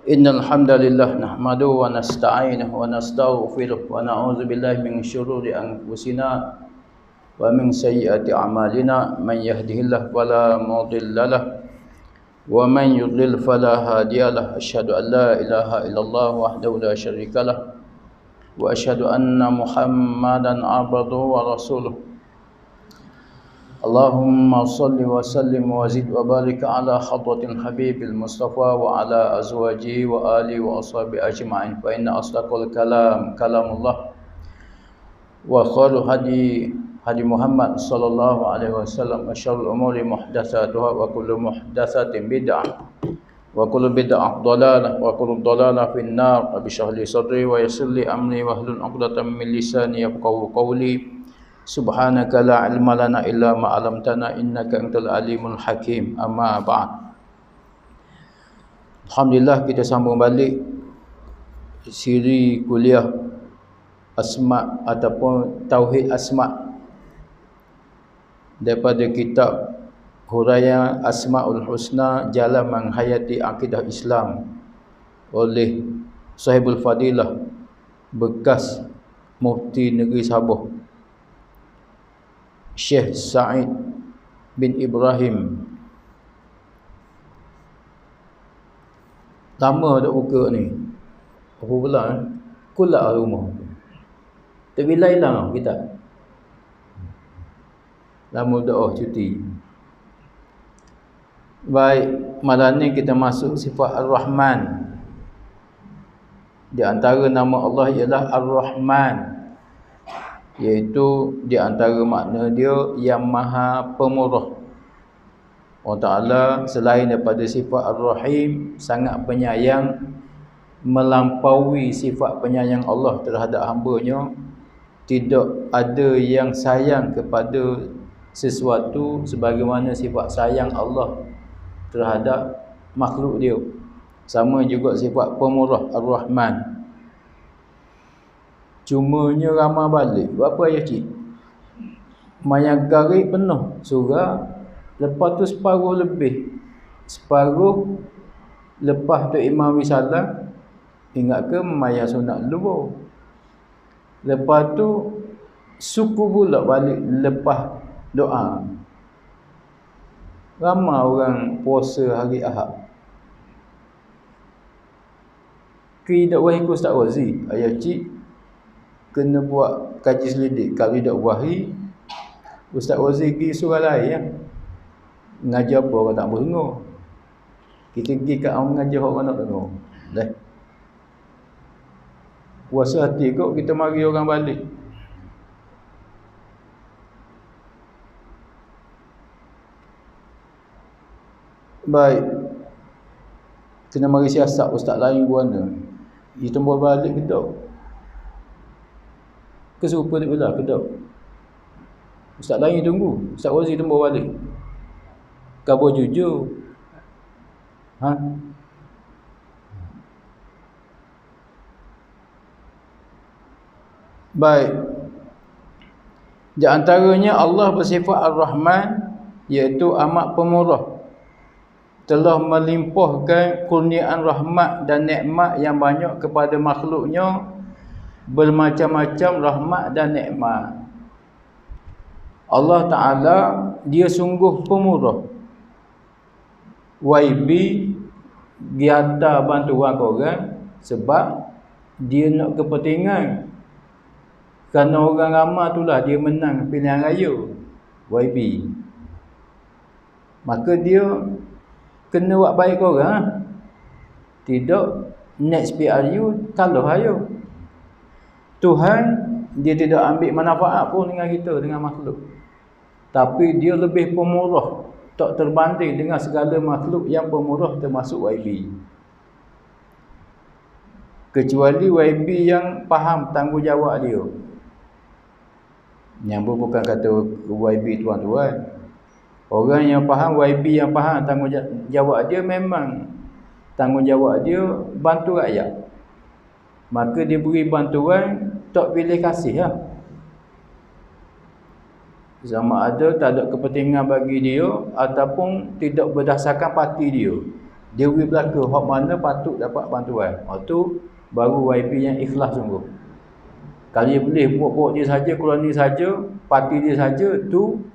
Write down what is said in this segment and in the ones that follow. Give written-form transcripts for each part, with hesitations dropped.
Innal hamdalillah nahmaduhu wa nasta'inuhu wa nastaghfiruh wa na'udzu billahi min syururi anfusina wa min sayyiati a'malina man yahdihillahu fala mudhillalah wa man yudlil fala hadiyalah asyhadu an la ilaha illallah wahdahu la syarikalah wa asyhadu anna muhammadan abduhu wa rasuluh. Allahumma salli wa sallim wa zid wa barik ala hadratil habibil mustafa wa ala azwaji wa ali wa ashabi ajma'in fa inna asdaqal kalam kalamullah wa khairu hadi Muhammad sallallahu alaihi wasallam wa syarrul umuri muhdatsatuha wa kullu muhdatsatin bid'ah wa kullu bid'ah dhalalah wa kullu dhalalah fin nar. Rabbi shrah li sadri wa yassir li amri wa hlul 'uqdatam min lisani yafqahu qawli. Subhanaka la ilma lana illa ma 'allamtana innaka antal alimul hakim. Amma ba'd. Alhamdulillah, kita sambung balik siri kuliah asma ataupun tauhid asma daripada kitab Huraian Asmaul Husna Jalan Menghayati Akidah Islam oleh Sahibul Fadilah bekas Mufti Negeri Sabah Syekh Sa'id bin Ibrahim. Lama dah buka ni. Apa pula Kulak rumah. Tapi hilang kita. Lama dah cuti. Baik, malam ni kita masuk sifat Ar-Rahman. Di antara nama Allah ialah Ar-Rahman, iaitu di antara makna dia yang Maha Pemurah. Allah Ta'ala selain daripada sifat Ar-Rahim, sangat penyayang, melampaui sifat penyayang Allah terhadap hamba-Nya. Tidak ada yang sayang kepada sesuatu sebagaimana sifat sayang Allah terhadap makhluk dia. Sama juga sifat Pemurah Ar-Rahman. Cumanya ramah balik. Berapa ayat cik? Mayang garik penuh surah. Lepas tu separuh lebih. Separuh lepas tu Imam Risalah. Ingat ke mayang sunat dulu. Lepas tu suku pula balik lepas doa. Ramai orang puasa hari Ahad. Tidak wahi ku Ustaz Wazi. Ayat cik kena buat kaji selidik. Kalau tidak wahi, Ustaz Wazi pergi surah lain ya. Ngajar apa orang tak berdengar. Kita pergi kat orang ngajar orang nak dengar. Dah. Puasa hati kok kita mari orang balik. Baik. Kena mari siasat ustaz lain buana. Kita buat balik ke tak? Keserupa dia pula ke tak? Ustaz lain tunggu. Ustaz Wazi tunggu balik. Khabar jujur. Baik. Di antaranya Allah bersifat Ar-Rahman, iaitu amat pemurah. Telah melimpahkan kurniaan rahmat dan nikmat yang banyak kepada makhluknya, bermacam-macam rahmat dan nikmat. Allah Ta'ala dia sungguh pemurah. YB dia hantar bantuan korang sebab dia nak kepentingan. Kerana orang ramai itulah dia menang pilihan raya YB. Maka dia kena buat baik korang. Tidak next PRU kalau ayo. Tuhan dia tidak ambil manfaat pun dengan kita, dengan makhluk. Tapi dia lebih pemurah, tak terbanding dengan segala makhluk yang pemurah termasuk YB. Kecuali YB yang faham tanggungjawab dia. Yang bukan kata YB tuan-tuan. Orang yang faham, YB yang faham tanggungjawab dia, memang tanggungjawab dia bantu rakyat. Maka dia beri bantuan tak pilih kasih lah. Sama ada tak ada kepentingan bagi dia ataupun tidak berdasarkan parti dia. Dia pergi belaka, hak mana patut dapat bantuan. Tu baru YB yang ikhlas sungguh. Kalau dia boleh buat dia saja, koloni saja, parti dia saja, tu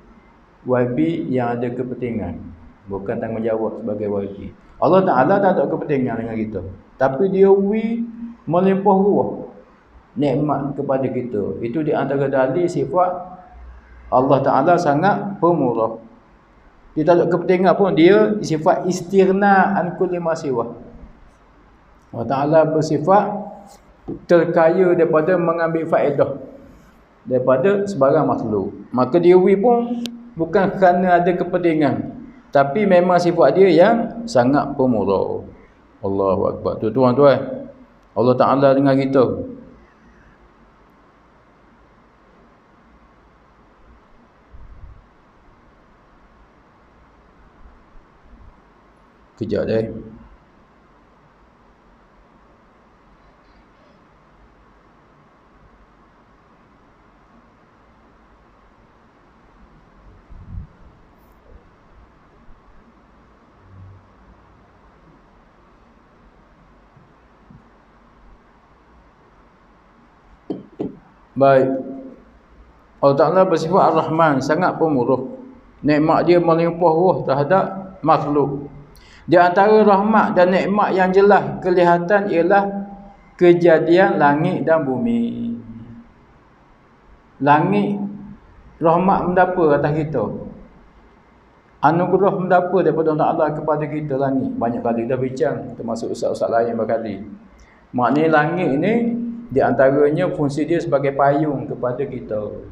YB yang ada kepentingan, bukan tanggungjawab sebagai YB. Allah Ta'ala tak ada kepentingan dengan kita, tapi dia melimpah ruah nikmat kepada kita. Itu di antara dalil sifat Allah Ta'ala sangat pemurah. Dia tak ada kepentingan pun, dia sifat istirna an kulli ma siwa. Allah Ta'ala bersifat terkaya daripada mengambil faedah daripada sebarang makhluk. Maka dia pun bukan kerana ada kepentingan, tapi memang sifat dia yang sangat pemurah. Allahu Akbar. Tu tuan-tuan, Allah Ta'ala dengan kita. Kejap deh. Baik. Allah Ta'ala bersifat Ar-Rahman, sangat pemurah. Nikmat dia melimpah ruah terhadap makhluk. Di antara rahmat dan nikmat yang jelas kelihatan ialah kejadian langit dan bumi. Langit, rahmat mendapa atas kita. Anugerah mendapa daripada Allah Ta'ala kepada kita langit. Banyak kali dah bincang, termasuk ustaz-ustaz lain berkali. Maknanya langit ni di antaranya fungsi dia sebagai payung kepada kita.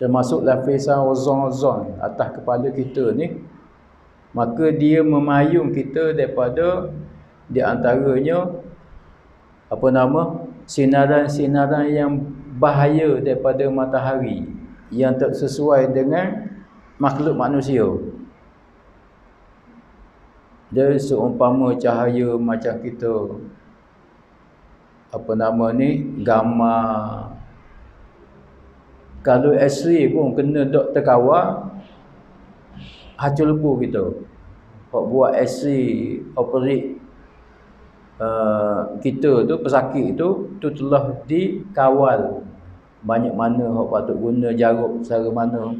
Termasuk lapisan ozon atas kepala kita ni. Maka dia memayung kita daripada di antaranya sinaran-sinaran yang bahaya daripada matahari yang tak sesuai dengan makhluk manusia. Dia seumpama cahaya macam kita gambar. Kalau X-ray pun kena dok terkawal, hacul lebu kita. Hak buat X-ray operate kita tu, pesakit tu telah dikawal. Banyak mana hak patut guna jarak cara mana.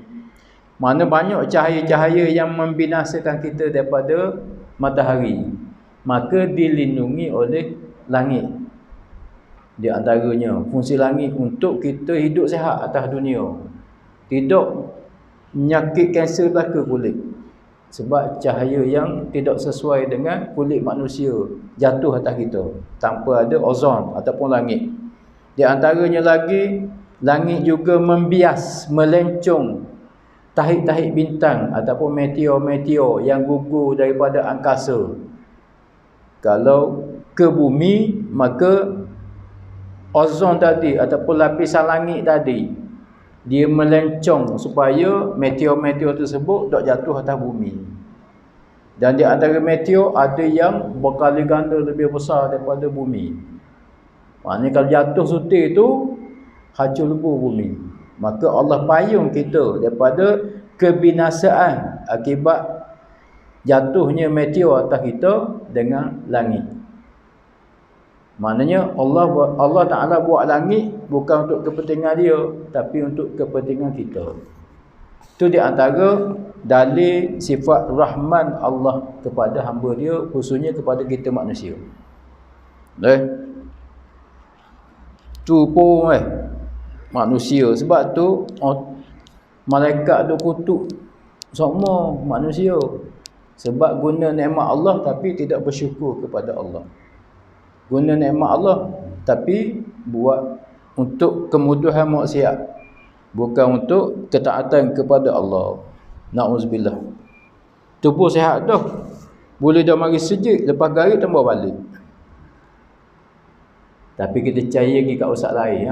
Mana banyak cahaya-cahaya yang membinasakan kita daripada matahari, maka dilindungi oleh langit. Di antaranya fungsi langit untuk kita hidup sihat atas dunia. Tidak penyakit kanser belaka kulit. Sebab cahaya yang tidak sesuai dengan kulit manusia jatuh atas kita tanpa ada ozon ataupun langit. Di antaranya lagi, langit juga membias, melencong tahik-tahik bintang ataupun meteor-meteor yang gugur daripada angkasa. Kalau ke bumi, maka ozon tadi ataupun lapisan langit tadi dia melencong supaya meteor-meteor tersebut tak jatuh atas bumi. Dan di antara meteor ada yang berkali ganda lebih besar daripada bumi. Maknanya kalau jatuh sutil tu hancur lebu bumi. Maka Allah payung kita daripada kebinasaan akibat jatuhnya meteor atas kita dengan langit. Maknanya Allah Ta'ala buat langit bukan untuk kepentingan dia, tapi untuk kepentingan kita. Itu di antara dalil sifat Rahman Allah kepada hamba dia, khususnya kepada kita manusia. Tu pun manusia. Sebab tu malaikat tu kutuk semua manusia. Sebab guna nikmat Allah tapi tidak bersyukur kepada Allah. Guna nikmat Allah tapi buat untuk kemudahan maksiat, bukan untuk ketaatan kepada Allah. Na'udzubillah. Tubuh sihat dah, boleh dah mari sejid, lepas garis tambah balik. Tapi kita percaya pergi kat ustaz lain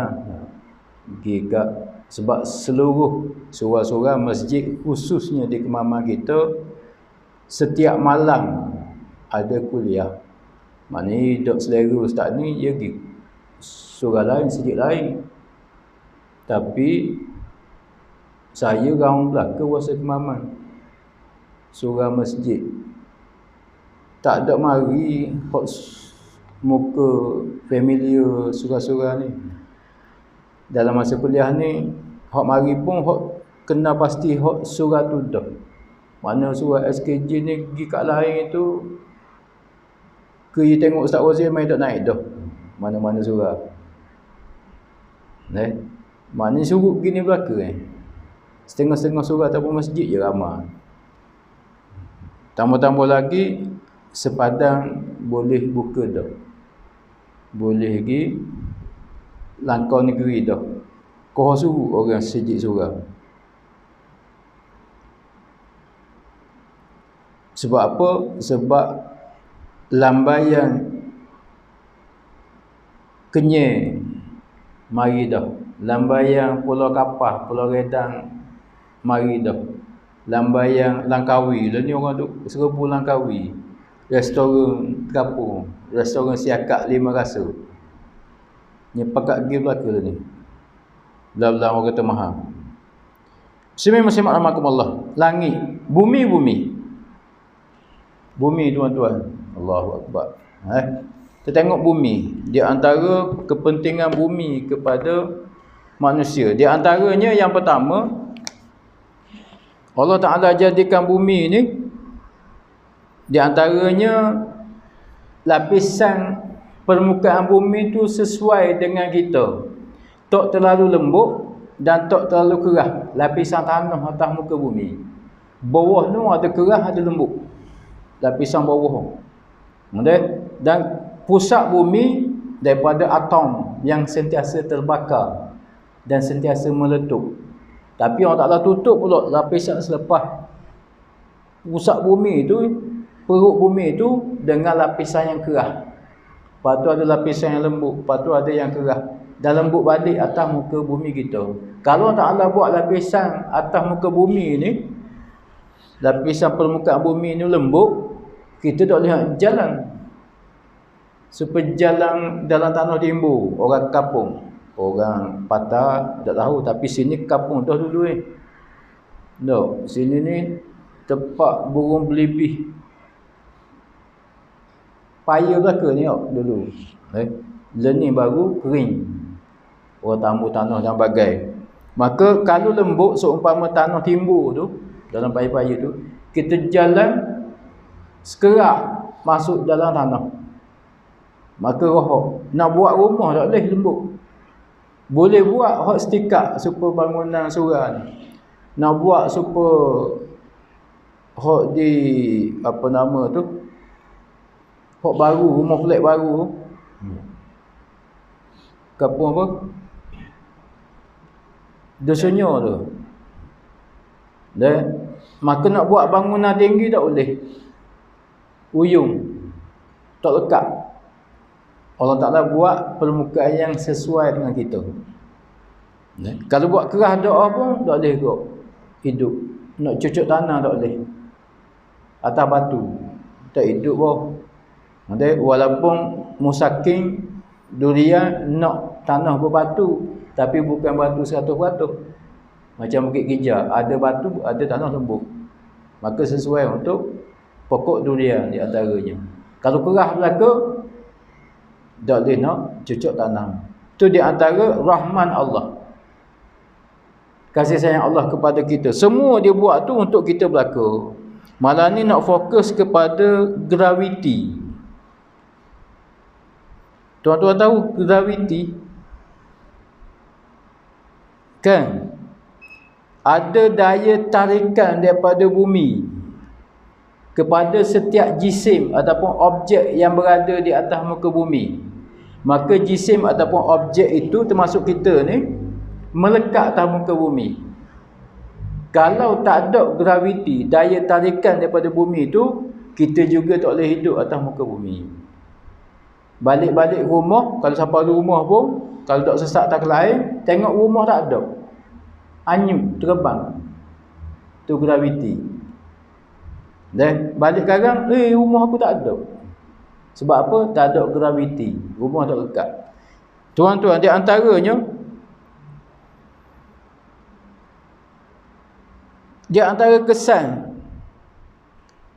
pergi kat, sebab seluruh surah-surah masjid khususnya di kemaman kita setiap malam ada kuliah. Maknanya dok selera ustaz ni dia pergi surah lain, sejid lain. Tapi saya orang belaka wasa kemaman surah masjid. Tak ada mari hok muka familiar surah-surah ni. Dalam masa kuliah ni hok mari pun hok kena pasti hok surah tu dah. Mana surah SKJ ni pergi kat lain tu ke you tengok Ustaz Wazir main tak naik dah. Mana-mana surah. Mana suruh begini belaka setengah-setengah surah ataupun masjid je ramai. Tambah-tambah lagi sepadang boleh buka dah. Boleh pergi langkau negeri dah. Kau suruh orang sejik surah. Sebab apa? Sebab lambaian Kenyir mari dah. Lambaian Pulau Kapah, Pulau Redang mari dah. Lambaian Langkawi, lah ni orang duk Serbu Langkawi. Restoran Kapur, restoran Siakak 5 rasa. Ni pakat pergi belaka lah ni. Belah-belah orang kata mahal. Muslimin rahmatullah. Langit, bumi. Bumi tuan-tuan. Allahu Akbar. Kita tengok bumi. Di antara kepentingan bumi kepada manusia. Di antaranya yang pertama, Allah Ta'ala jadikan bumi ni, di antaranya lapisan permukaan bumi tu sesuai dengan kita. Tak terlalu lembut dan tak terlalu kerah. Lapisan tanah atas muka bumi. Bawah tu ada kerah, ada lembut. Lapisan bawah. Dan pusat bumi daripada atom yang sentiasa terbakar dan sentiasa meletup. Tapi Allah Ta'ala tutup pula lapisan selepas pusat bumi tu, perut bumi tu dengan lapisan yang kerah. Lepas tu ada lapisan yang lembut, lepas tu ada yang kerah. Dan lembut balik atas muka bumi kita. Kalau Allah Ta'ala buat lapisan atas muka bumi ni, lapisan permukaan bumi ni lembut, kita tak lihat jalan. Supaya jalan dalam tanah timbul, orang kampung, orang patah tak tahu, tapi sini kampung dah dulu no, sini ni tempat burung belibih. Payah belaka ni dulu. Lenih baru kering. Orang tambur tanah dan bagai. Maka kalau lembut seumpama tanah timbul tu, dalam payah-payah tu, kita jalan sekerak masuk dalam tanah. Maka rohok nak buat rumah tak boleh lembut. Boleh buat hot stikak supaya bangunan surah ni. Nak buat supaya hot di apa nama tu? Hot baru, rumah flat baru. Kampung apa? Dosanya tu. Dan maka nak buat bangunan tinggi tak boleh. Uyung. Tak lekat. Allah Ta'ala buat permukaan yang sesuai dengan kita. Kalau buat kerah doa pun tak boleh kok hidup. Nak cucuk tanah tak boleh. Atas batu tak hidup pun. Walaupun musaking durian nak tanah berbatu, tapi bukan batu 100%. Macam Bukit Gija, ada batu, ada tanah lembut. Maka sesuai untuk pokok durian di antaranya. Kalau kerah belaka, tak boleh nak cucuk tanam. Itu di antara rahman Allah. Kasih sayang Allah kepada kita. Semua dia buat tu untuk kita belaka. Malah ni nak fokus kepada graviti. Tuan-tuan tahu graviti? Kan? Ada daya tarikan daripada bumi kepada setiap jisim ataupun objek yang berada di atas muka bumi. Maka jisim ataupun objek itu termasuk kita ni melekat atas muka bumi. Kalau tak ada graviti, daya tarikan daripada bumi itu, kita juga tak boleh hidup atas muka bumi. Balik-balik rumah, kalau siapa ada rumah pun, kalau tak sesak tak lain, tengok rumah tak ada. Anyut, terbang. Itu graviti. Dan balik sekarang, rumah aku tak ada. Sebab apa? Tak ada graviti. Rumah tak lekat. Tuan-tuan, di antaranya, di antara kesan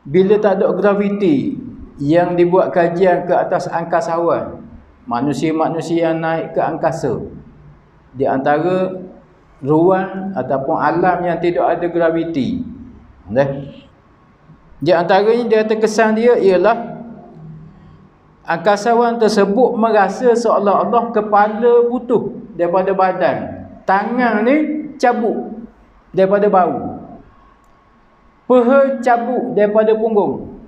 bila tak ada graviti yang dibuat kajian ke atas angkasawan, manusia-manusia yang naik ke angkasa, di antara ruang ataupun alam yang tidak ada graviti. Di antaranya dia terkesan dia ialah angkasawan tersebut merasa seolah-olah kepala putus daripada badan, tangan ni cabut daripada bahu, peha cabut daripada punggung,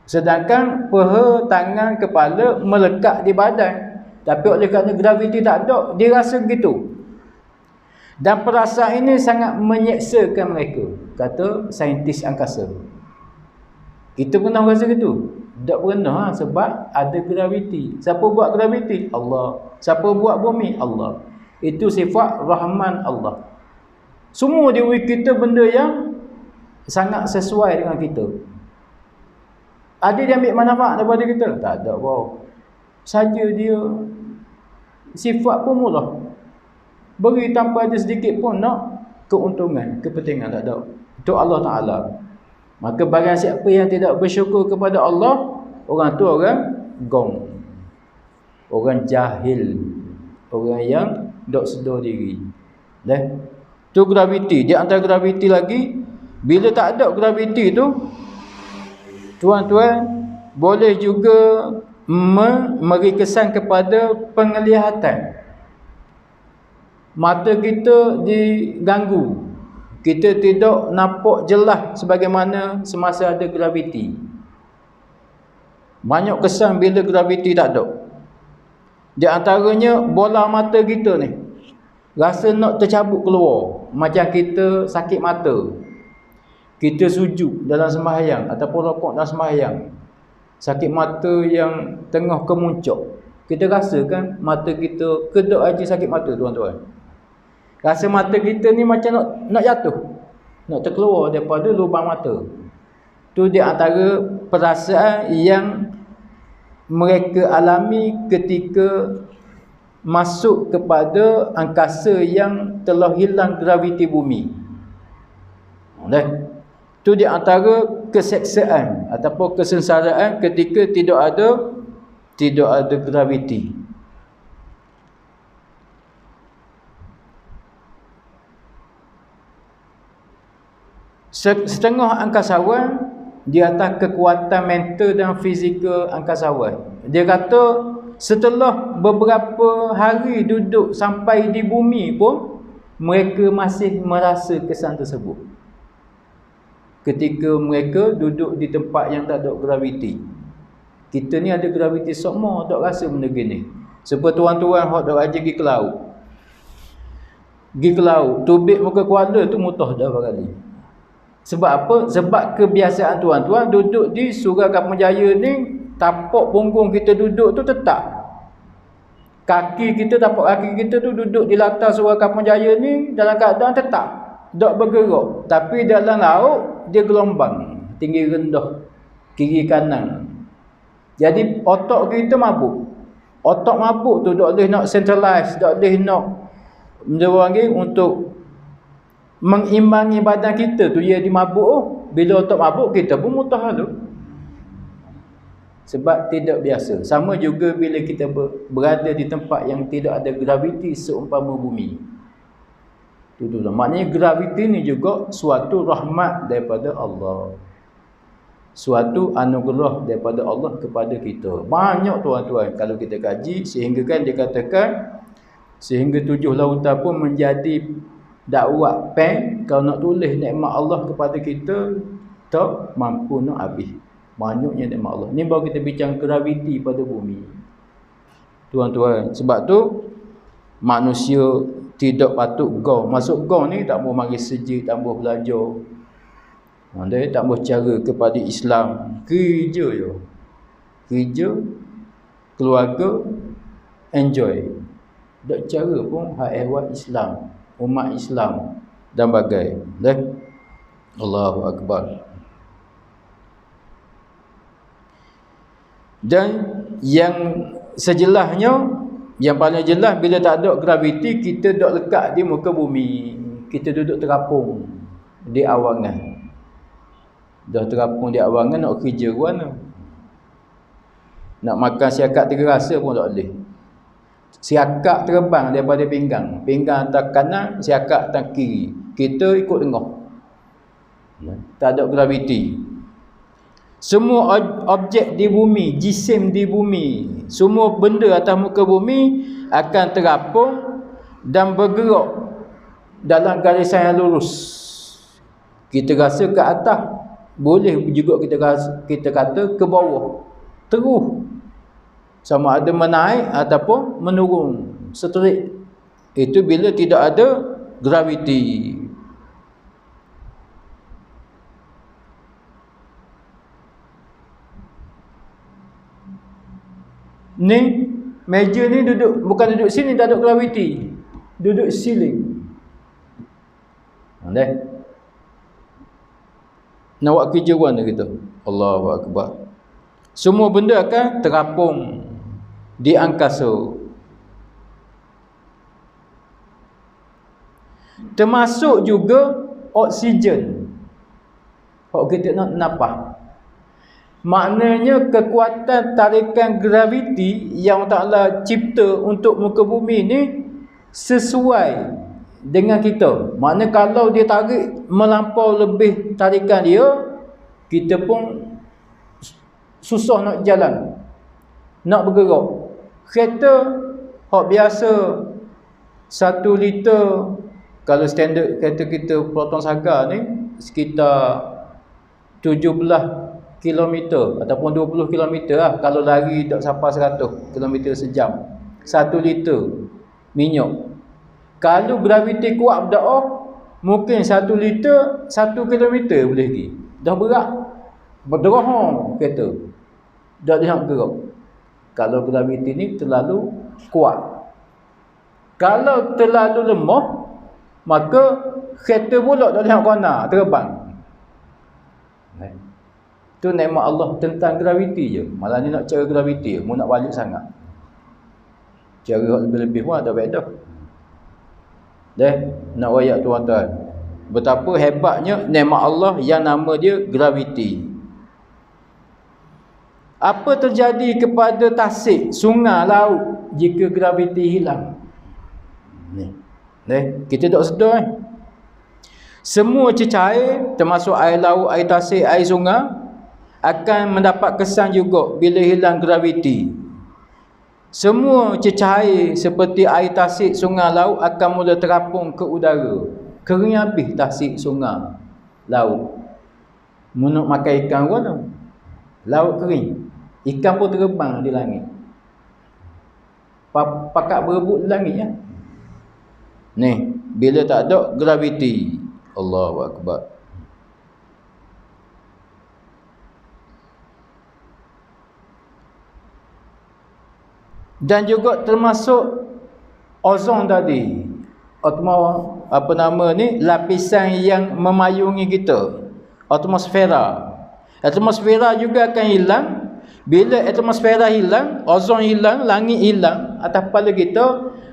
sedangkan peha, tangan, kepala melekat di badan. Tapi oleh kerana graviti tak ada, dia rasa begitu. Dan perasaan ini sangat menyeksakan mereka, kata saintis angkasa. Kita pernah rasa gitu? Tak pernah, sebab ada graviti. Siapa buat graviti? Allah. Siapa buat bumi? Allah. Itu sifat Rahman Allah. Semua dia beri kita benda yang sangat sesuai dengan kita. Ada dia ambil manfaat daripada kita? Tak ada pun. Saja dia sifat pun murah. Beri tanpa ada sedikit pun nak keuntungan, kepentingan, tak ada. Itu Allah Ta'ala. Maka barang siapa yang tidak bersyukur kepada Allah, orang tu orang gong, orang jahil, orang yang dok sedar diri. Tu graviti. Di antara graviti lagi, bila tak ada graviti tu, tuan-tuan, boleh juga memberi kesan kepada penglihatan. Mata kita diganggu, kita tidak nampak jelas sebagaimana semasa ada graviti. Banyak kesan bila graviti tak ada. Di antaranya bola mata kita ni rasa nak tercabut keluar, macam kita sakit mata, kita sujud dalam sembahyang ataupun rokok dalam sembahyang, sakit mata yang tengah kemuncak, kita rasakan mata kita kedok aja sakit mata, tuan-tuan. Rasa mata kita ni macam nak jatuh, nak terkeluar daripada lubang mata. Tu di antara perasaan yang mereka alami ketika masuk kepada angkasa yang telah hilang graviti bumi. Tu di antara keseksaan ataupun kesengsaraan ketika tidak ada graviti. Setengah angkasawan di atas kekuatan mental dan fizikal angkasawan. Dia kata setelah beberapa hari duduk sampai di bumi pun, mereka masih merasa kesan tersebut. Ketika mereka duduk di tempat yang tak ada graviti. Kita ni ada graviti semua, tak rasa benda gini. Sebab tuan-tuan hok dak rajin pergi ke laut. Pergi ke laut, tubik muka Kuala tu mutah dah barangkali. Sebab apa? Sebab kebiasaan tuan-tuan duduk di Surau Kampung Jaya ni, tapak punggung kita duduk tu tetap. Kaki kita, tapak kaki kita tu duduk di latar Surau Kampung Jaya ni dalam keadaan tetap, tak bergerak. Tapi dalam laut dia gelombang, tinggi rendah, kiri kanan. Jadi otak kita mabuk. Otak mabuk tu tak boleh nak centralize, tak boleh nak menjewangi untuk mengimbangi badan kita tu, ia dimabuk. Bila otak mabuk, kita pun mutah tu. Sebab tidak biasa. Sama juga bila kita berada di tempat yang tidak ada graviti seumpama bumi. Itu maknanya graviti ni juga suatu rahmat daripada Allah, suatu anugerah daripada Allah kepada kita. Banyak tuan-tuan kalau kita kaji, sehingga kan dikatakan sehingga 7 lautan pun menjadi dakwah pen. Kalau nak tulis nikmat Allah kepada kita, tak mampu nak habis. Banyaknya nikmat Allah. Ni baru kita bincang graviti pada bumi, tuan-tuan. Sebab tu manusia tidak patut gau. Masuk gau ni tak mau mari sejik, tak mau belajar, tak mau cara kepada Islam. Kerja je, kerja, keluarga, enjoy. Tak cara pun hak ehwal Islam, umat Islam dan bagai. Allahu Akbar. Dan yang sejelasnya, yang paling jelas, bila tak ada graviti, kita duduk lekat di muka bumi. Kita duduk terapung di awangan. Dah terapung di awangan, nak kerja ke mana? Nak makan siakak 3 rasa pun tak boleh. Siakak terbang daripada pinggang. Pinggang atas kanan, siakak atas kiri. Kita ikut tengah. Tak ada graviti. Semua objek di bumi, jisim di bumi, semua benda atas muka bumi akan terapung dan bergerak dalam garisan yang lurus. Kita rasa ke atas, boleh juga kita kata ke bawah. Terus sama ada menaik ataupun menurun, straight. Itu bila tidak ada graviti. Ni meja ni duduk, bukan duduk sini, tak ada graviti. Duduk ceiling. Dah. Nak buat kerja mana kita? Allahu Akbar. Semua benda akan terapung di angkasa. Termasuk juga oksigen. Kalau kita nak nafas. Maknanya kekuatan tarikan graviti yang Allah Ta'ala cipta untuk muka bumi ni sesuai dengan kita. Maknanya kalau dia tarik melampau lebih tarikan dia, kita pun susah nak jalan, nak bergerak. Kereta hak biasa 1 liter, kalau standard kereta kita Proton Saga ni sekitar 17 kilometer ataupun 20 kilometer lah, kalau lari tak sampai 100 kilometer sejam. 1 liter minyak. Kalau graviti kuat berdakwah, mungkin 1 liter 1 kilometer boleh pergi. Dah berat, berderahong kereta, dah dia nak bergerak. Kalau graviti ni terlalu kuat. Kalau terlalu lemah, maka kereta pula tak boleh nak kona, terbang. Tu nikmat Allah tentang graviti je. Malah ni nak cara graviti je, mu nak balik sangat. Cara lebih-lebih pun tak beda. Dah, nak wayak tuan-tuan. Betapa hebatnya nikmat Allah yang nama dia graviti. Apa terjadi kepada tasik, sungai, laut jika graviti hilang? Ni. Kita tak sedar. Semua cecair termasuk air laut, air tasik, air sungai akan mendapat kesan juga bila hilang graviti. Semua cecair seperti air tasik, sungai, laut akan mula terapung ke udara. Kering habis tasik, sungai, laut. Nak makan ikan pun tu, laut kering. Ikan pun terbang di langit. Pakat berebut di langit ya. Ni, bila tak ada graviti. Allahu Akbar. Dan juga termasuk ozon tadi. Apa nama ni? Lapisan yang memayungi kita. Atmosfera. Atmosfera juga akan hilang. Bila atmosfera hilang, ozon hilang, langit hilang atas kepala kita,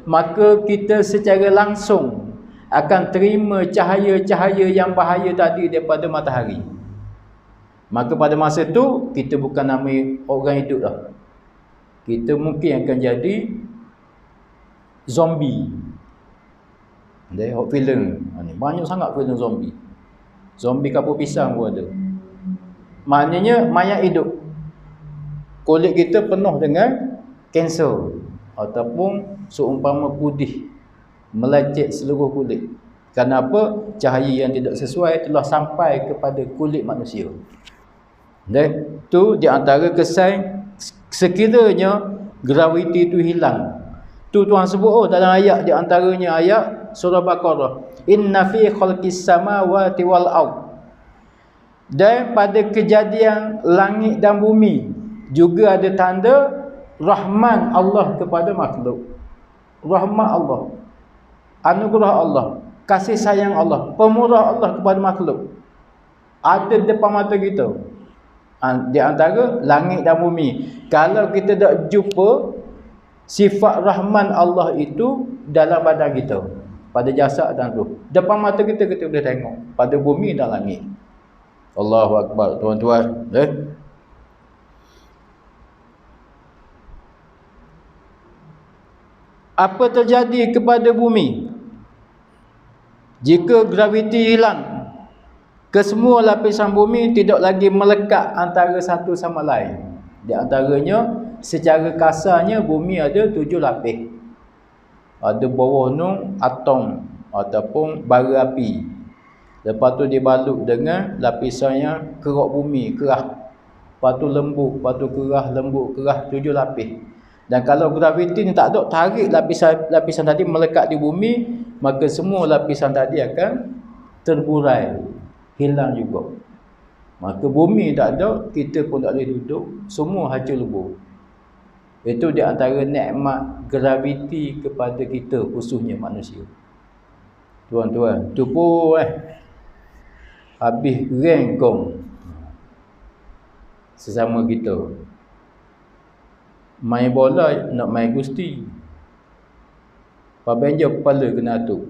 maka kita secara langsung akan terima cahaya-cahaya yang bahaya tadi daripada matahari. Maka pada masa tu kita bukan nama orang hidup dah. Kita mungkin akan jadi zombie. Ada hot filem. Banyak sangat filem zombie. Zombie kapur pisang pun ada. Maknanya mayat hidup. Kulit kita penuh dengan kanser ataupun seumpama pudih melecet seluruh kulit. Kenapa? Cahaya yang tidak sesuai telah sampai kepada kulit manusia. Dan tu di antara kesan sekiranya graviti itu hilang. Tu Tuhan sebut dalam ayat, di antaranya ayat surah Baqarah, inna fi khalqis samawati wal ard. Dan pada kejadian langit dan bumi juga ada tanda rahman Allah kepada makhluk. Rahmat Allah, anugerah Allah, kasih sayang Allah, pemurah Allah kepada makhluk ada depan mata kita. Di antara langit dan bumi. Kalau kita tak jumpa sifat rahman Allah itu dalam badan kita, pada jasad dan ruh, depan mata kita, kita boleh tengok pada bumi dan langit. Allahu Akbar tuan-tuan. Apa terjadi kepada bumi jika graviti hilang? Kesemua lapisan bumi tidak lagi melekat antara satu sama lain. Di antaranya, secara kasarnya bumi ada 7 lapis. Ada bawah ni atom ataupun bara api. Lepas tu dibalut dengan lapisan yang kerak bumi, kerah. Lepas tu lembut, lepas tu kerah, lembut, kerah, 7 lapis. Dan kalau graviti ni tak ada, tarik lapisan tadi melekat di bumi, maka semua lapisan tadi akan terburai, hilang juga. Maka bumi tak ada, kita pun tak boleh duduk, semua hancur lebur. Itu di antara nikmat graviti kepada kita, khususnya manusia. Tuan-tuan, tu pun habis rengkong sesama kita. Main bola nak main gusti. Pabenja kepala kena atuk.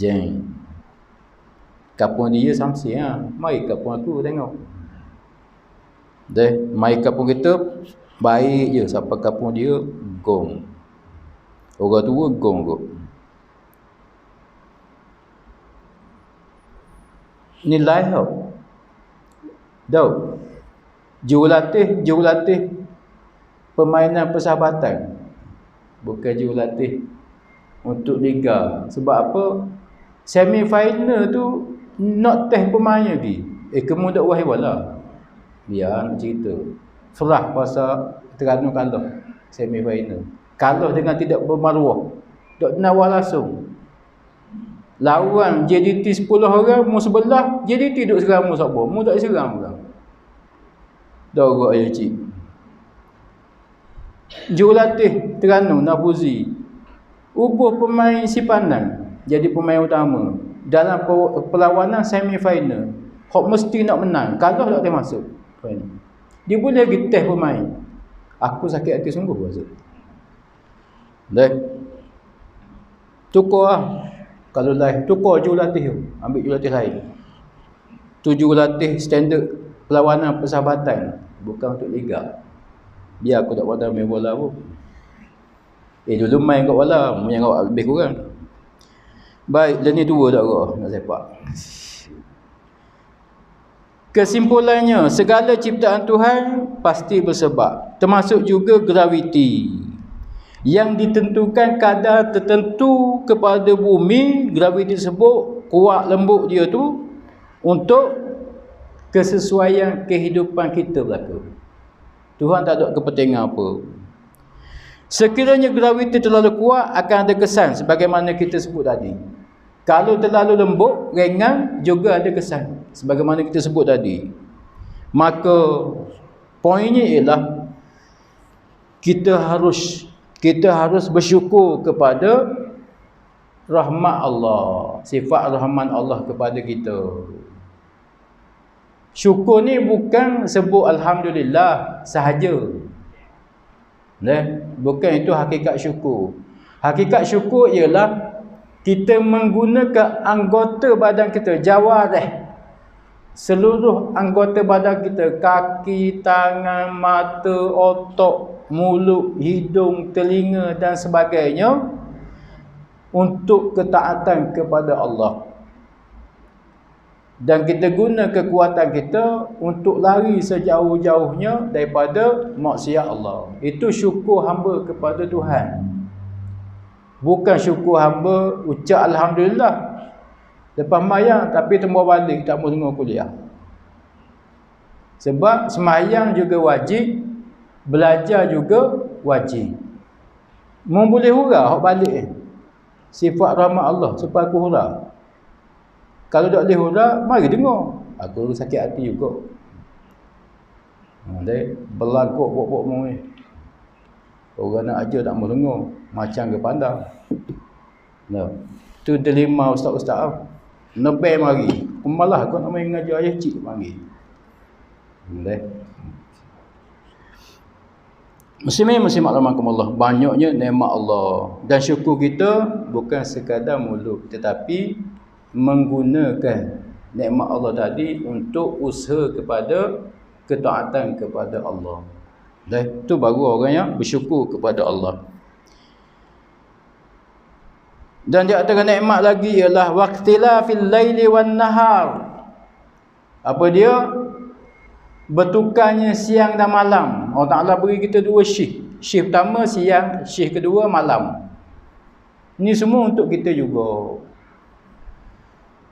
Jeng. Kapung dia samsi ha. Mari kapung aku tengok. Deh, mari kapung kita baik je, sampai kapung dia gong. Orang tua gong kot. Ni live tau. Tau. Jurulatih permainan persahabatan. Bukan jurulatih untuk liga. Sebab apa? Semi final tu nak test pemain lagi. Kamu tak wahai wala. Biar nak cerita. Serah pasal Terengganu kalah semi final. Kalah dengan tidak bermaruah. Tak nawar langsung. Lawan JDT 10 orang, mu sebelah, JDT duk serang mu siapa? Mu tak serang orang. Dorok ayo cik. Jurulatih Terengganu Nafuzi ubah pemain simpanan jadi pemain utama dalam perlawanan semi final. Hok mesti nak menang, kalau tak boleh masuk. Dia boleh pergi test pemain. Aku sakit hati sungguh rasa. Dah. Tukar lah. Kalau lain tukar jurulatih, ambil jurulatih lain. Tu jurulatih standard perlawanan persahabatan, bukan untuk liga. Biar aku tak pandai main bola pun. Dulu main kat bola, yang awak lebih kurang. Baik, dan ni dua tak kau nak sepak. Kesimpulannya, segala ciptaan Tuhan pasti bersebab, termasuk juga graviti. Yang ditentukan kadar tertentu kepada bumi, graviti tersebut, kuat lembut dia tu, untuk kesesuaian kehidupan kita berlaku. Tuhan tak ada kepentingan apa. Sekiranya graviti terlalu kuat, akan ada kesan sebagaimana kita sebut tadi. Kalau terlalu lembut, ringan, juga ada kesan sebagaimana kita sebut tadi. Maka poinnya ialah kita harus bersyukur kepada rahmat Allah, sifat rahman Allah kepada kita. Syukur ni bukan sebut alhamdulillah sahaja. Bukan itu hakikat syukur. Hakikat syukur ialah kita menggunakan anggota badan kita, jawarih, seluruh anggota badan kita, kaki, tangan, mata, otak, mulut, hidung, telinga dan sebagainya, untuk ketaatan kepada Allah. Dan kita guna kekuatan kita untuk lari sejauh-jauhnya daripada maksiat Allah. Itu syukur hamba kepada Tuhan. Bukan syukur hamba ucap alhamdulillah lepas mayang tapi tembus balik tak mau dengar kuliah. Sebab semayang juga wajib, belajar juga wajib. Mau boleh hurah hok balik. Sifat rahmat Allah supaya aku hurah. Kalau tak boleh hurah, mari dengar. Aku sakit hati juga. Berlaku buat-buat mu ni. Orang nak ajar tak mau dengar. Macam ke pandang. Tu delima ustaz-ustaz. Nebel mari. Malah kau nak main ngajar ayah cik mari. Muslimin rahimakumullah, banyaknya nikmat Allah. Dan syukur kita bukan sekadar mulut, tetapi menggunakan nikmat Allah tadi untuk usaha kepada ketaatan kepada Allah. Dan itu baru orang yang bersyukur kepada Allah. Dan di antara nikmat lagi ialah waqtilafil laili wan nahar. Apa dia? Bertukarnya siang dan malam. Allah Ta'ala beri kita dua shift. Shift pertama siang, shift kedua malam. Ini semua untuk kita juga.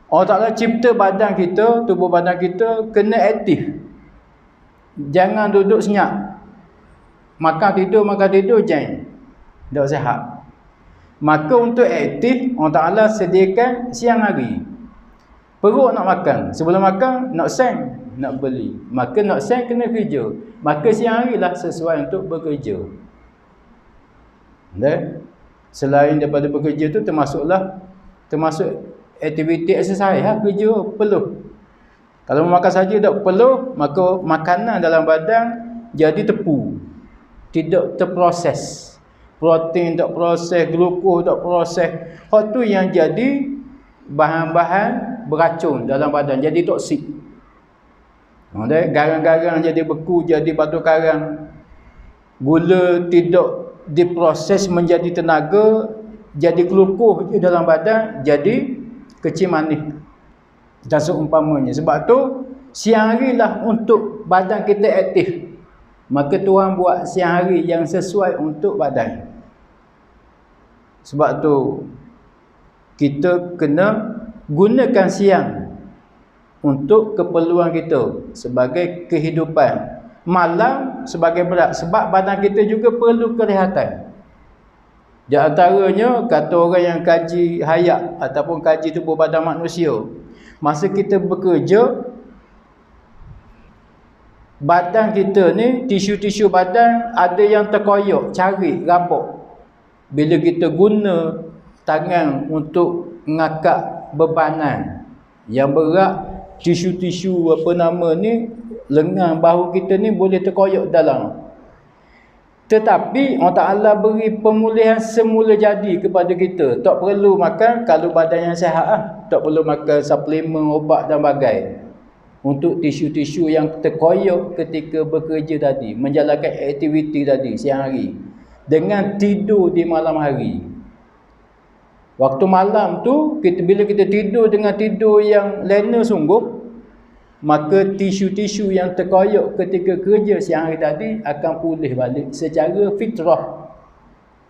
Allah Ta'ala cipta badan kita, tubuh badan kita kena aktif. Jangan duduk senyap. Makan tidur, jangan. Tak sihat. Maka untuk aktif, Allah Ta'ala sediakan siang hari. Perut nak makan. Sebelum makan, nak seng, nak beli. Maka nak seng kena kerja. Maka siang hari lah sesuai untuk bekerja. Dan selain daripada bekerja tu termasuk aktiviti exercise lah, kerja perlu. Kalau makan saja tak perlu, maka makanan dalam badan jadi tepu. Tidak terproses. Protein tak proses, glukos tak proses. Hal tu yang jadi bahan-bahan beracun dalam badan, jadi toksik. Garang-garang jadi beku, jadi batu karang. Gula tidak diproses menjadi tenaga, jadi glukos di dalam badan, jadi kecil manis. Dan seumpamanya. Sebab tu siang hari lah untuk badan kita aktif. Maka Tuhan buat siang hari yang sesuai untuk badan. Sebab tu kita kena gunakan siang untuk keperluan kita sebagai kehidupan. Malam sebagai berat, sebab badan kita juga perlu kerehatan. Di antaranya kata orang yang kaji hayat ataupun kaji tubuh badan manusia, masa kita bekerja, badan kita ni, tisu-tisu badan ada yang terkoyak, cari, rabak. Bila kita guna tangan untuk mengangkat bebanan yang berat, tisu-tisu apa nama ni, lengan bahu kita ni boleh terkoyak dalam. Tetapi Allah Ta'ala beri pemulihan semula jadi kepada kita. Tak perlu makan, kalau badan yang sihat lah, tak perlu makan suplemen, obat dan bagai. Untuk tisu-tisu yang terkoyak ketika bekerja tadi, menjalankan aktiviti tadi siang hari, dengan tidur di malam hari. Waktu malam tu, bila kita tidur dengan tidur yang lena sungguh, maka tisu-tisu yang terkoyak ketika kerja siang hari tadi akan pulih balik secara fitrah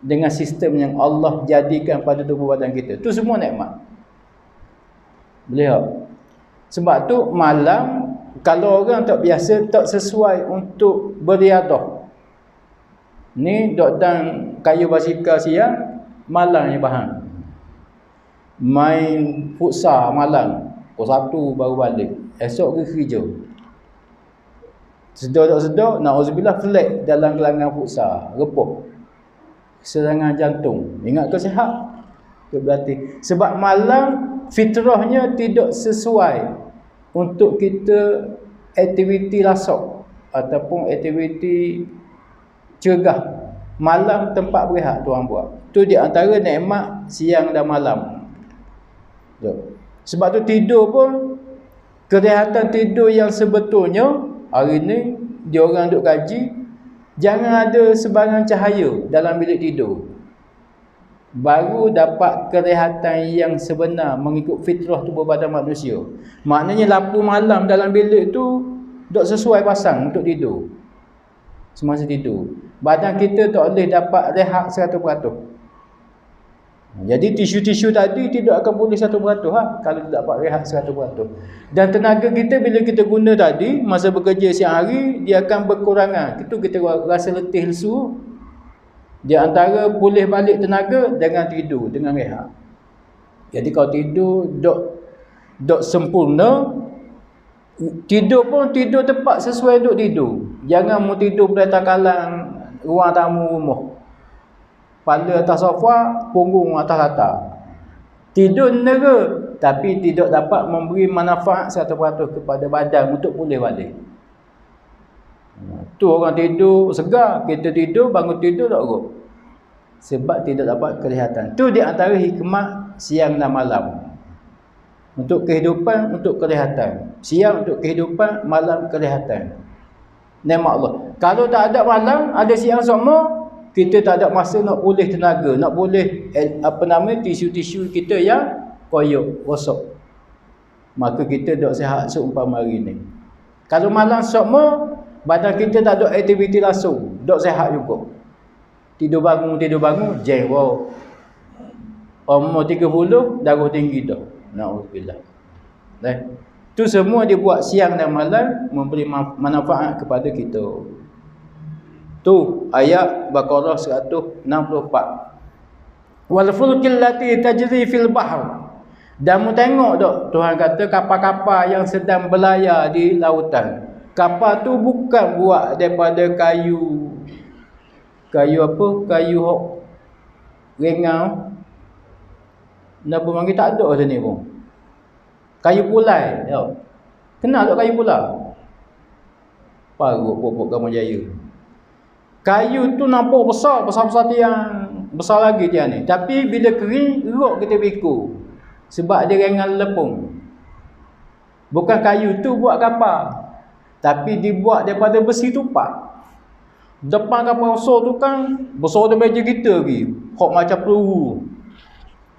dengan sistem yang Allah jadikan pada tubuh badan kita. Itu semua nikmat. Boleh tak? Sebab tu malam, kalau orang tak biasa, tak sesuai untuk beriadah. Ni doktor kayu basikal siang, malam ni bahan. Main futsal malam, pukul 1 baru balik. Esok ke kerja. Sedar-sedar, na'udzubillah, flat dalam gelanggang futsal, repuk. Serangan jantung. Ingat ke sihat? Berarti sebab malam fitrahnya tidak sesuai untuk kita aktiviti lasak ataupun aktiviti cegah. Malam tempat berehat Tuhan buat. Tu di antara nikmat siang dan malam. Sebab tu tidur pun, kerehatan tidur yang sebetulnya hari ni dia orang duk kaji, jangan ada sebarang cahaya dalam bilik tidur. Baru dapat kerehatan yang sebenar mengikut fitrah tubuh badan manusia. Maknanya lampu malam dalam bilik tu tak sesuai pasang untuk tidur. Semasa tidur, badan kita tak boleh dapat rehat 100%. Jadi tisu-tisu tadi tidak akan pulih 100% kalau tidak dapat rehat 100%. Dan tenaga kita bila kita guna tadi, masa bekerja siang hari, dia akan berkurangan. Itu kita rasa letih lesu. Di antara pulih balik tenaga dengan tidur, dengan rehat. Jadi kalau tidur dok sempurna, tidur pun tidur tepat sesuai duk tidur. Jangan mau tidur belakang kalang ruang tamu rumah. Kepala atas sofa, punggung atas latar. Tidur nera, tapi tidak dapat memberi manfaat 100% kepada badan untuk pulih balik. Tu orang tidur segar, kita tidur, bangun tidur tak ruk. Sebab tidak dapat kelihatan. Tu di antara hikmah siang dan malam. Untuk kehidupan, untuk kelihatan. Siang untuk kehidupan, malam kelihatan. nikmat Allah. Kalau tak ada malam, ada siang semua, kita tak ada masa nak pulih tenaga, nak pulih tisu-tisu kita yang koyok, rosak. Maka kita dok sihat seumpama hari ni. Kalau malam semua, badan kita tak ada aktiviti langsung, dok sihat juga. Tidur bangun, jeng wow. Umur 30, darah tinggi dah. Na'udzubillah. Itu semua dibuat siang dan malam memberi manfaat kepada kita. Tu ayat Baqarah 164. Wal fulkil lati tajri fil bahr. Dan mu tengok tak Tuhan kata kapal-kapal yang sedang berlayar di lautan. Kapal tu bukan buat daripada kayu apa? Kayu hok rengau. Napa panggil tak ada sini pun. Kayu pulai, ya. Kenal tak kayu pulai? Parut pokok Kamajaya. Kayu tu nampak besar tiang, besar lagi tiang ni. Tapi bila kering, erok kita pikul. Sebab dia rengal lepung. Bukan kayu tu buat kapal, tapi dibuat daripada besi tupak. Depan kapal besar tu kan besar daripada meja kita lagi. Hok macam peluru.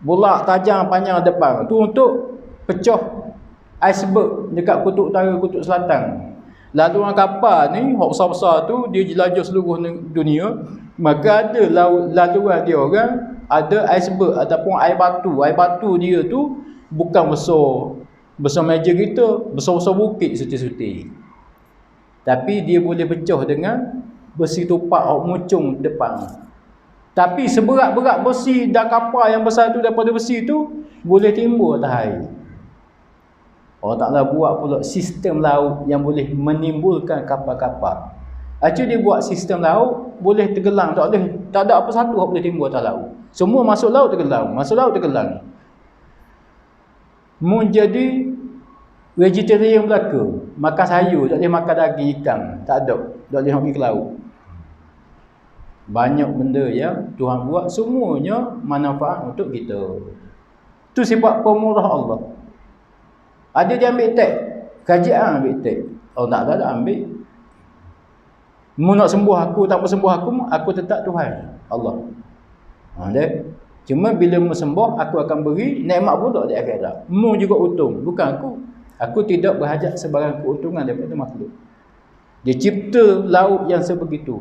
Bulak tajam panjang depan. Tu untuk pecah iceberg dekat kutub utara, kutub selatan. Lalu orang kapal ni, hok besar-besar tu, dia jelajah seluruh dunia. Maka ada laluan dia orang, ada iceberg ataupun air batu. Air batu dia tu bukan besar meja kita, besar-besar bukit suti-suti. Tapi dia boleh pecah dengan besi tupak hok mucung depan. Tapi seberat-berat besi dan kapal yang besar tu daripada besi tu boleh timbul atas air. Allah Ta'ala buat pula sistem laut yang boleh menimbulkan kapal-kapal. Acuk dia buat sistem laut boleh tenggelam, tak ada apa satu yang boleh timbul atas laut. Semua masuk laut tenggelam, Menjadi vegetarian belaka, makan sayur, tak boleh makan daging ikan, tak ada, tak boleh pergi ke laut. Banyak benda yang Tuhan buat, semuanya manfaat untuk kita. Itu sifat pemurah Allah. Ada dia ambil tek, kajian ambil tek. Oh tak ada ambil. Mu nak sembuh aku, tak mau sembuh aku tetap Tuhan Allah. Cuma bila mu sembuh, aku akan beri nikmat pula di akhirat. Mu juga untung, bukan aku. Aku tidak berhajat sebarang keuntungan daripada makhluk. Dia cipta laut yang sebegitu.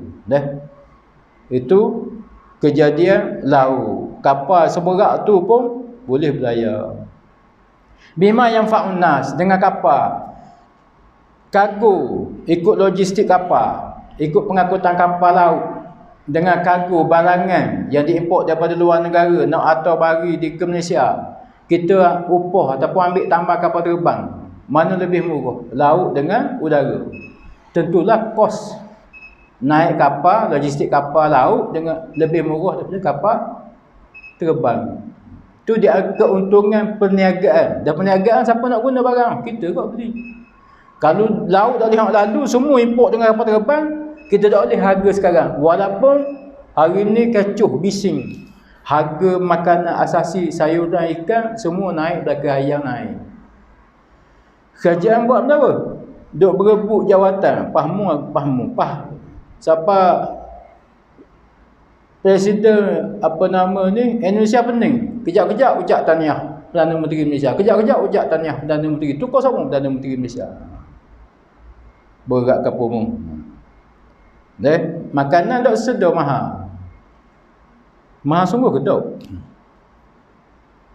Itu kejadian laut. Kapal seberat tu pun boleh berlayar. Bima yang fa'unas dengan kapal. Kargo ikut logistik kapal, ikut pengangkutan kapal laut dengan kargo barangan yang diimport daripada luar negara nak atau bagi di ke Malaysia. Kita upah ataupun ambil tambah kapal terbang. Mana lebih murah? Laut dengan udara. Tentulah kos naik kapal, logistik kapal laut dengan lebih murah daripada kapal terbang. Itu dia keuntungan perniagaan. Dan perniagaan siapa nak guna barang? Kita kok beli. Kalau laut tak boleh lalu, semua import dengan kapal terbang, kita tak boleh harga sekarang. Walaupun hari ni kecoh, bising. Harga makanan asasi, sayuran, ikan, semua naik, belaka ayam naik. Kerajaan buat apa? Duk berebut jawatan. Siapa Presiden Indonesia pening. Kejap-kejap ucap tahniah Perdana Menteri Malaysia. Kejap-kejap ucap tahniah Perdana Menteri. Tukar sama Perdana Menteri Malaysia. Berat ke pumung. Makanan tak sedar mahal. Mahal sungguh ke tak?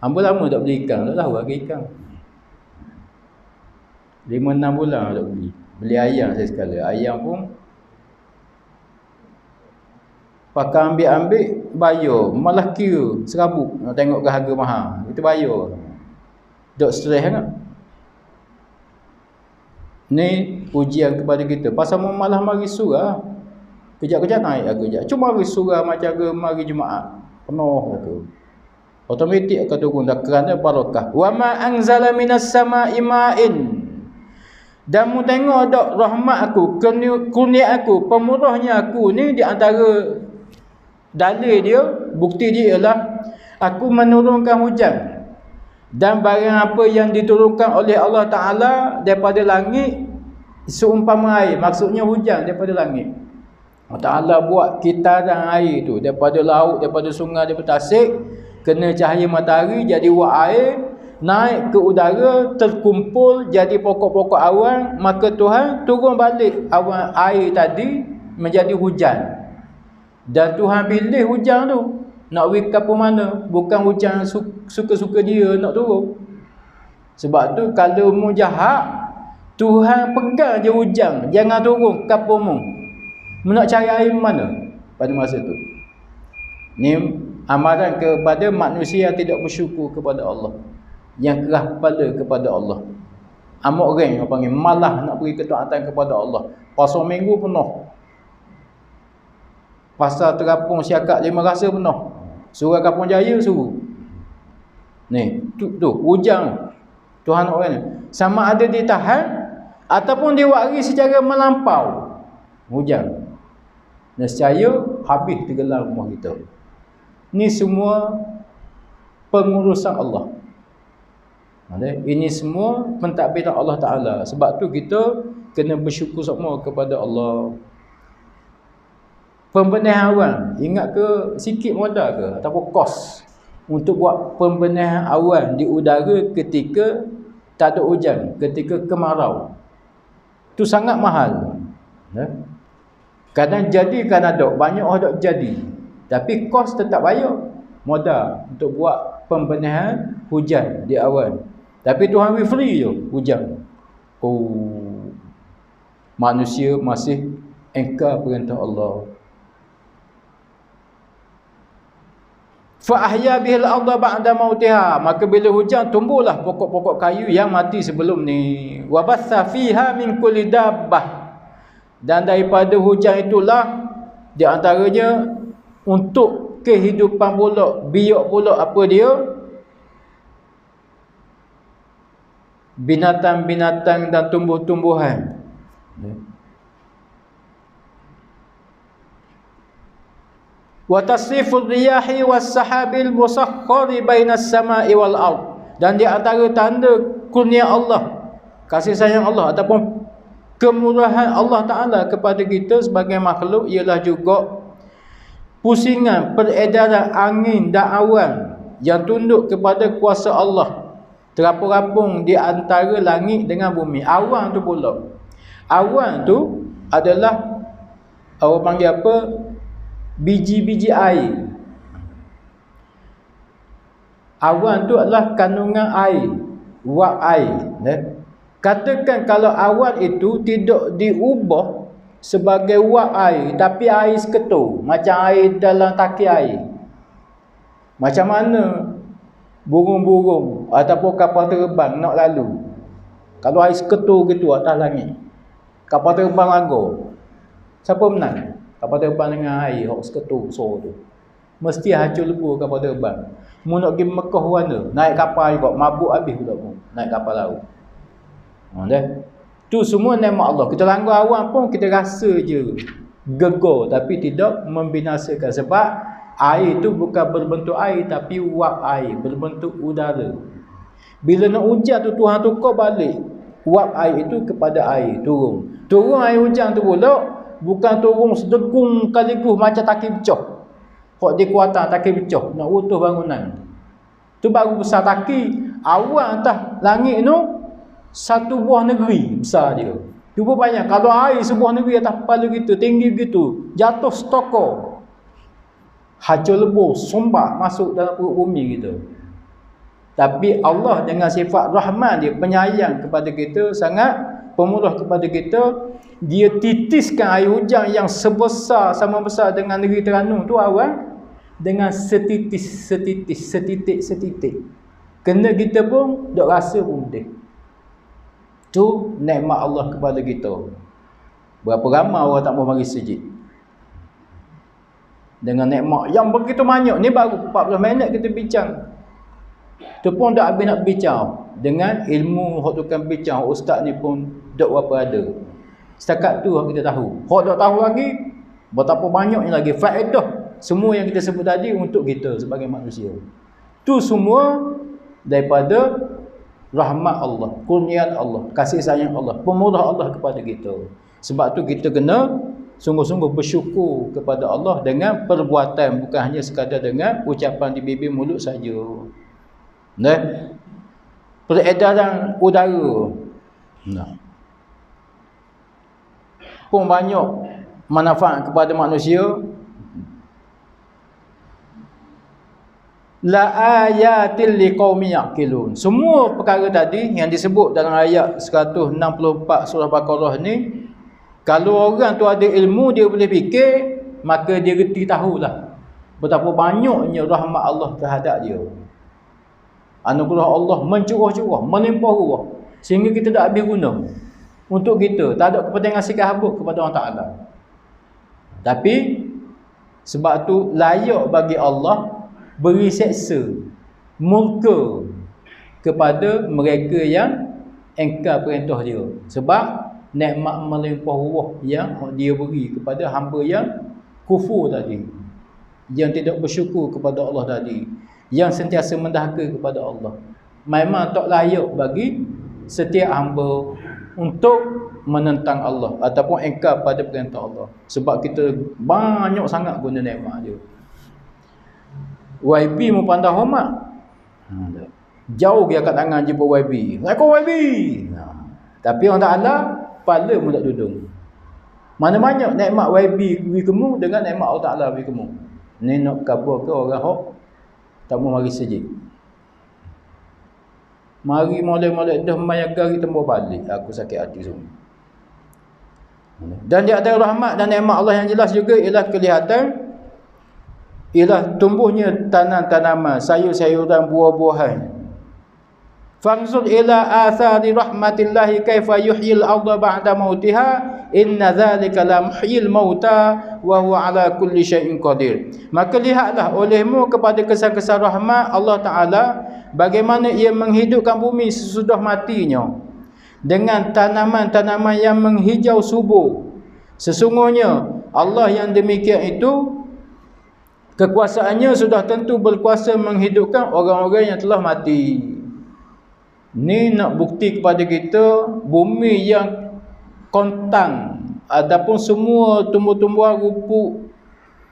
Hamba lama tak beli ikan. Tak tahu harga ikan. 5-6 bulan tak beli. Beli ayam saya sekali. Ayam pun pakai ambil-ambil, bayar. Malah kira serabut nak tengok ke harga mahal. Kita bayar. Tak stres kan? Ni ujian kepada kita. Pasal malah mari surah. Kejap-kejap naik harga. Cuma mari surah macam harga mari Jumaat. Penuh harga. Automatik akan turun dah kerana barakah. Wa ma anzala minas sama'i ma'in. Dan mu tengok dak rahmat aku, kurnia aku, pemurahnya aku ni di antara dalil dia, bukti dia ialah aku menurunkan hujan dan barang apa yang diturunkan oleh Allah Ta'ala daripada langit Seumpama air, maksudnya hujan daripada langit. Allah Ta'ala buat kitaran air tu daripada laut, daripada sungai, daripada tasik, kena cahaya matahari jadi uap air, naik ke udara, terkumpul jadi pokok-pokok awan, maka Tuhan turun balik awan air tadi menjadi hujan. Dan Tuhan pilih hujan tu nak pergi ke mana, bukan hujan suka-suka dia nak turun. Sebab tu kalau mu jahat, Tuhan pegang je hujan, jangan turun ke mu. Mu nak cari air mana pada masa tu? Ni amaran kepada manusia yang tidak bersyukur kepada Allah, yang keras kepala kepada Allah. Amok orang yang panggil malah nak beri ketaatan kepada Allah. Pasal minggu penuh, pasal terapung Siakak 5 rasa penuh, surau Kampung Jaya suruh. Ni tu hujan Tuhan orang ni sama ada ditahan ataupun diwari secara melampau, hujan. Nescaya habis tenggelam rumah kita. Ni semua pengurusan Allah. Ini semua pentadbiran Allah Ta'ala. Sebab tu kita kena bersyukur semua kepada Allah. Pembenahan awan, ingat ke sikit modal ke ataupun kos untuk buat pembenahan awan di udara ketika tak ada hujan, ketika kemarau? Tu sangat mahal. Kadang jadi, kadang ada, banyak orang tak jadi, tapi kos tetap bayar modal untuk buat pembenahan hujan di awan. Tapi Tuhan beri free je hujan. Manusia masih engkar perintah Allah. Fa ahya bihil arda ba'da mautiha, maka bila hujan tumbuhlah pokok-pokok kayu yang mati sebelum ni. Wa batha fiha min kulli dabbah, dan daripada hujan itulah di antaranya untuk kehidupan pula, biak pula apa dia? Binatang-binatang dan tumbuh-tumbuhan. Wa tasrifur riyahi was sahabil musakhkhari bainas sama'i wal ard, dan di antara tanda kurnia Allah, kasih sayang Allah ataupun kemurahan Allah Ta'ala kepada kita sebagai makhluk ialah juga pusingan peredaran angin dan awan yang tunduk kepada kuasa Allah, terapung-rapung di antara langit dengan bumi. Awan tu pula, awan tu adalah orang panggil apa? Biji-biji air. Awan tu adalah kandungan air, uap air. Katakan kalau awan itu tidak diubah sebagai uap air, tapi air seketul, macam air dalam taki air, macam mana burung-burung ataupun kapal terbang nak lalu kalau air seketul gitu atas langit? Kapal terbang lagu, siapa menang? Kapal terbang dengan air hok seketul so tu mesti hancur lebur kapal terbang. Mu nak pergi Mekah mana, naik kapal juga mabuk habis pula mu naik kapal laut. Tu semua nikmat Allah. Kita langgar awan pun kita rasa je gegar, tapi tidak membinasakan, sebab air tu bukan berbentuk air tapi uap air berbentuk udara. Bila nak hujan tu Tuhan tukar balik uap air itu kepada air, turun air hujan tu pula bukan turun sedegung kaligus macam taki pecah. Hok dia kuatan taki pecah nak runtuh bangunan. Tu baru besar taki. Awan atas langit tu satu buah negeri besar dia. Cuba bayang kalau air sebuah negeri atas kepala kita, tinggi begitu, jatuh setokor, hancur lebur, sombak masuk dalam perut bumi kita. Tapi Allah dengan sifat Rahman dia, penyayang kepada kita, sangat pemurah kepada kita, dia titiskan air hujan yang sebesar, sama besar dengan negeri Terengganu tu awan, dengan setitis, setitik. Kena kita pun dok rasa pun betul. Tu nikmat Allah kepada kita. Berapa ramai orang tak mau mari sujud dengan nikmat yang begitu banyak. Ni baru 14 minit kita bincang. Tu pun dah habis nak bincang dengan ilmu hok tukang bincang ustaz ni pun dak berapa ada. Setakat tu kita tahu. Hok dak tahu lagi betapa banyaknya lagi faedah semua yang kita sebut tadi untuk kita sebagai manusia. Tu semua daripada rahmat Allah, kurniaan Allah, kasih sayang Allah, pemurah Allah kepada kita. Sebab tu kita kena sungguh-sungguh bersyukur kepada Allah dengan perbuatan, bukan hanya sekadar dengan ucapan di bibir mulut saja. Nah, peredaran udara pun banyak manfaat kepada manusia. La ayatil liqaumin yaqilun. Semua perkara tadi yang disebut dalam ayat 164 surah Baqarah ni, kalau orang tu ada ilmu, dia boleh fikir, maka dia reti tahulah betapa banyaknya rahmat Allah terhadap dia. Anugerah Allah mencurah-curah, melimpah ruah, sehingga kita tak habis guna untuk kita. Tak ada kepentingan sikap habuk kepada Allah Ta'ala. Tapi sebab tu layak bagi Allah beri seksa, murka kepada mereka yang engkar perintah dia. Sebab nikmat melimpah ruah yang dia beri kepada hamba yang kufur tadi, yang tidak bersyukur kepada Allah tadi, yang sentiasa mendahaka kepada Allah. Memang tak layak bagi setiap hamba untuk menentang Allah ataupun engkar pada perintah Allah. Sebab kita banyak sangat guna nikmat dia. YB mempandang hormat, jauh dia kat tangan jumpa YB, Assalamualaikum YB. Tapi orang Ta'ala kepala pun tak dudung. Mana banyak nikmat YB beri kamu dengan nikmat Allah Ta'ala beri kamu. Ni nak kabur ke orang hok tak mau mari sejid. Mari molek-molek dah main gari tembus balik, aku sakit hati semua. Dan di antara rahmat dan nikmat Allah yang jelas juga ialah kelihatan, ialah tumbuhnya tanam-tanaman, sayur-sayuran, buah-buahan. Fanzur ila athari rahmatillahi kaifa yuhyil arda ba'da mautiha inna dzalika la muhyil mauta wa huwa ala kulli syai'in qadir. Maka lihatlah olehmu kepada kesan-kesan rahmat Allah Ta'ala, bagaimana ia menghidupkan bumi sesudah matinya dengan tanaman-tanaman yang menghijau subur. Sesungguhnya Allah yang demikian itu, kekuasaannya sudah tentu berkuasa menghidupkan orang-orang yang telah mati. Ni nak bukti kepada kita, bumi yang kontang ataupun semua tumbuh-tumbuhan, rupuk,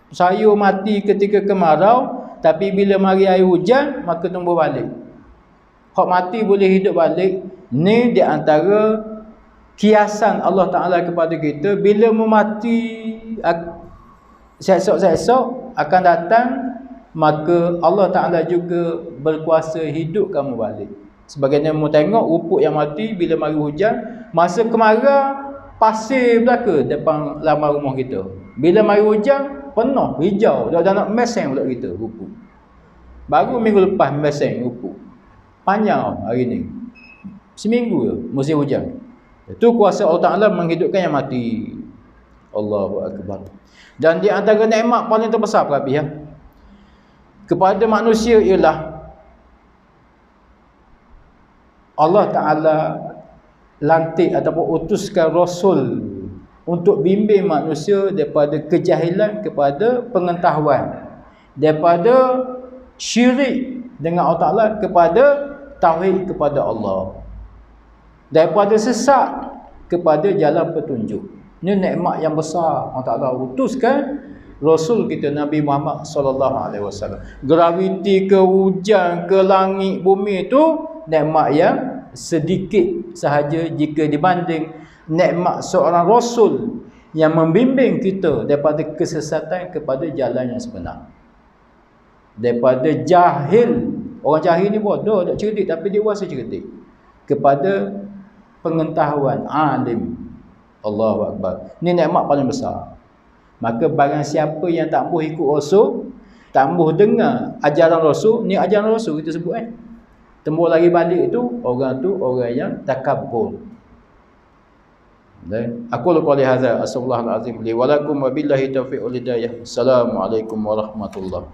sayur mati ketika kemarau, tapi bila mari air hujan maka tumbuh balik. Hak mati boleh hidup balik. Ni di antara kiasan Allah Ta'ala kepada kita. Bila memati, sesok-sesok akan datang, maka Allah Ta'ala juga berkuasa hidup kamu balik. Sebagaimana mu tengok rupuk yang mati bila mari hujan, masa kemarau pasir belaka depan laman rumah kita. Bila mari hujan penuh hijau, dah nak meseng pula kita rupuk. Baru minggu lepas meseng rupuk. Panjang hari ni. Seminggu je musim hujan. Itu kuasa Allah Ta'ala menghidupkan yang mati. Allahu Akbar. Dan di antara nikmat paling terbesar perhati kepada manusia ialah Allah Ta'ala lantik ataupun utuskan Rasul untuk bimbing manusia daripada kejahilan kepada pengetahuan, daripada syirik dengan Allah Ta'ala kepada tauhid kepada Allah, daripada sesat kepada jalan petunjuk. Ini nikmat yang besar. Allah Ta'ala utuskan Rasul kita Nabi Muhammad SAW. Graviti ke hujan ke langit bumi itu nikmat yang sedikit sahaja jika dibanding nikmat seorang Rasul yang membimbing kita daripada kesesatan kepada jalan yang sebenar, daripada jahil. Orang jahil ni bodoh, tak cerdik, tapi dia rasa cerdik, kepada pengetahuan alim. Allahu Akbar. Ini nikmat paling besar. Maka barang siapa yang tak mahu ikut Rasul, tak mahu dengar ajaran Rasul, ni ajaran Rasul kita sebut tembus lagi balik itu, orang tu orang yang takabur. Dan aku qouli hadza, astaghfirullahalazim li wa lakum wa billahi taufiq wal hidayah. Assalamualaikum warahmatullahi